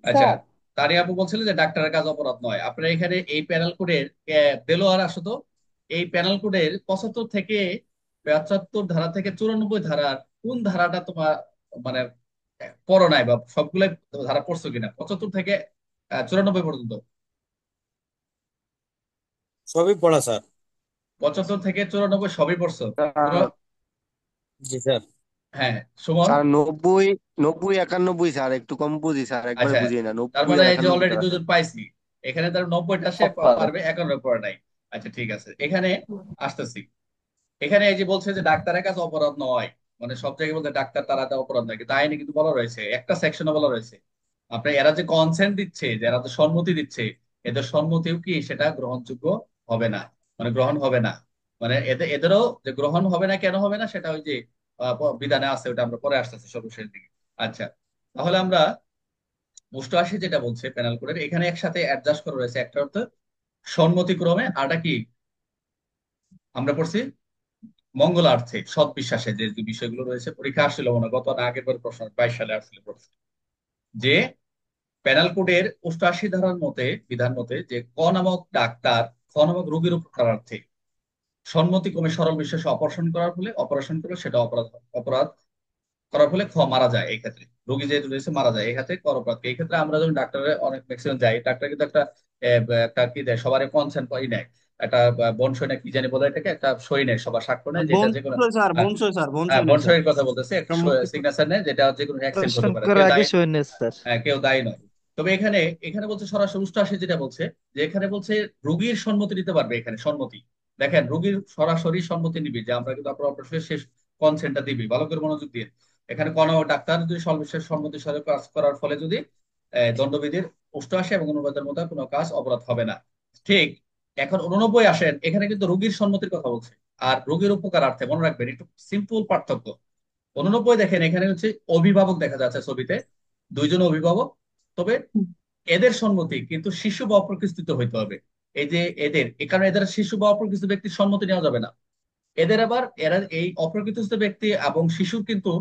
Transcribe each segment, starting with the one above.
আচ্ছা, তারই আপু বলছিল যে ডাক্তারের কাজ অপরাধ নয়। আপনার এখানে এই প্যানেল কোডের দেলোয়ার আসো তো, এই প্যানেল কোডের 75 থেকে 75 ধারা থেকে 94 ধারার কোন ধারাটা তোমার মানে পড়ো নাই, বা সবগুলাই ধারা পড়ছো কিনা 75 থেকে 94 পর্যন্ত? সবই পড়া স্যার। 75 থেকে 94 সবই পড়ছো? কোনো, স্যার, জি স্যার। হ্যাঁ, সুমন? স্যার 90, 90, 91 স্যার, একটু কম বুঝি স্যার, একবারে আচ্ছা, বুঝি না, তার 90 মানে আর এই যে 91 অলরেডি ধারা স্যার। দুজন পাইছি। এখানে তার 90টা সে পারবে, 51 পড়া নাই। আচ্ছা ঠিক আছে, এখানে আসতেছি। এখানে এই যে বলছে যে ডাক্তারের কাছে অপরাধ নয়, মানে সব জায়গায় বলতে ডাক্তার তারা তো অপরাধ নয়, কিন্তু আইনে কিন্তু বলা রয়েছে, একটা সেকশনে বলা রয়েছে আপনার এরা যে কনসেন্ট দিচ্ছে, যারা তো সম্মতি দিচ্ছে, এদের সম্মতিও কি সেটা গ্রহণযোগ্য হবে না, মানে গ্রহণ হবে না। মানে এদেরও যে গ্রহণ হবে না, কেন হবে না সেটা ওই যে বিধানে আছে, ওটা আমরা পরে আসতেছি সর্বশেষ দিকে। আচ্ছা, তাহলে আমরা 88 যেটা বলছে পেনাল কোডের, এখানে একসাথে অ্যাডজাস্ট করা রয়েছে, একটা অর্থ সম্মতিক্রমে, আরটা কি আমরা পড়ছি মঙ্গলার্থে, সৎ বিশ্বাসে, যে যে বিষয়গুলো রয়েছে পরীক্ষা আসছিল মনে হয় গত না আগের বার প্রশ্ন 22 সালে আসছিল প্রশ্ন, যে পেনাল কোডের 88 ধারার মতে, বিধান মতে, যে ক নামক ডাক্তার খ নামক রোগীর উপকারার্থে সম্মতিক্রমে সরল বিশ্বাসে অপারেশন করে সেটা অপরাধ, অপরাধ করার ফলে মারা যায়। এই ক্ষেত্রে রোগী যেহেতু রয়েছে মারা যায়, এই ক্ষেত্রে কর অপরাধ। এই ক্ষেত্রে আমরা যখন ডাক্তারের অনেক ম্যাক্সিমাম যাই, ডাক্তার কিন্তু একটা একটা কি দেয়, সবার কনসেন্ট নেয়, একটা বনসই না কি জানি বলে, এটাকে একটা সই নেয়, সবার সাক্ষ্য নেয়, যেটা যে কোনো, বনসই স্যার, হ্যাঁ, বনসই স্যার, হ্যাঁ, বনসই নেই স্যার। বনসইয়ের কথা বলতেছে, একটা সম্মতি। সিগনেচার নেয়, যেটা যে কোনো অ্যাক্সিডেন্ট হতে অপারেশন পারে, করার কেউ আগে দায়ী, সৈন্য স্যার। হ্যাঁ, কেউ দায়ী নয়। তবে এখানে এখানে বলছে সরাসরি 88 যেটা বলছে, যে এখানে বলছে রোগীর সম্মতি নিতে পারবে, এখানে সম্মতি, দেখেন রোগীর সরাসরি সম্মতি নিবি, যে আমরা কিন্তু আপনার অপারেশনের শেষ কনসেন্টটা দিবি, ভালো করে মনোযোগ দিয়ে। এখানে কোনো ডাক্তার যদি সর্বশেষ সম্মতির সাথে কাজ করার ফলে যদি দণ্ডবিধির 88 এবং 89 মতো কোনো কাজ অপরাধ হবে না। ঠিক। এখন 89 আসেন, এখানে কিন্তু রোগীর সম্মতির কথা বলছে, আর রোগীর উপকারার্থে, মনে রাখবেন একটু সিম্পল পার্থক্য। 89 দেখেন, এখানে হচ্ছে অভিভাবক দেখা যাচ্ছে ছবিতে, দুইজন অভিভাবক, তবে এদের সম্মতি কিন্তু শিশু বা অপ্রতিষ্ঠিত হইতে হবে। এই যে এদের, এ কারণে এদের শিশু বা অপ্রতিষ্ঠিত ব্যক্তির সম্মতি নেওয়া যাবে না। এদের আবার এরা এই অপ্রকৃতিস্থ ব্যক্তি এবং শিশুর কিন্তু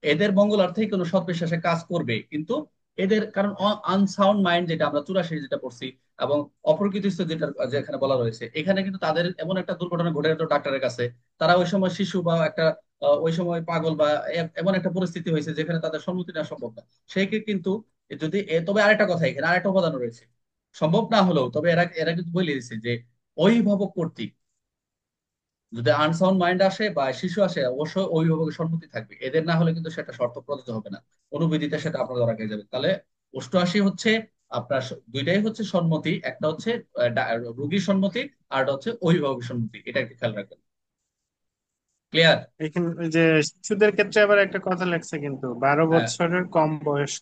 এদের মঙ্গলার্থেই কোনো সৎ বিশ্বাসে কাজ করবে, কিন্তু এদের কারণ আনসাউন্ড মাইন্ড, যেটা আমরা 84 যেটা পড়ছি, এবং অপ্রকৃতিস্থ যেটা যেখানে বলা রয়েছে, এখানে কিন্তু তাদের এমন একটা দুর্ঘটনা ঘটে যেত ডাক্তারের কাছে, তারা ওই সময় শিশু বা একটা ওই সময় পাগল, বা এমন একটা পরিস্থিতি হয়েছে যেখানে তাদের সম্মতি নেওয়া সম্ভব না। সেই কিন্তু যদি তবে আরেকটা কথা, এখানে আরেকটা উপাদান রয়েছে, সম্ভব না হলেও তবে এরা এরা কিন্তু বলে দিচ্ছে যে অভিভাবক কর্তৃক যদি আনসাউন্ড মাইন্ড আসে বা শিশু আসে, অবশ্যই অভিভাবকের সম্মতি থাকবে, এদের না হলে কিন্তু সেটা শর্ত প্রযোজ্য হবে না, অনুবিধিতে সেটা আপনার ধরা খেয়ে যাবে। তাহলে 88 হচ্ছে আপনার দুইটাই হচ্ছে সম্মতি, একটা হচ্ছে রোগীর সম্মতি, আর একটা হচ্ছে অভিভাবকের সম্মতি, এটা একটু খেয়াল রাখবেন। ক্লিয়ার? এখানে ওই যে শিশুদের ক্ষেত্রে আবার একটা কথা লেখছে, কিন্তু 12 হ্যাঁ, বছরের কম বয়স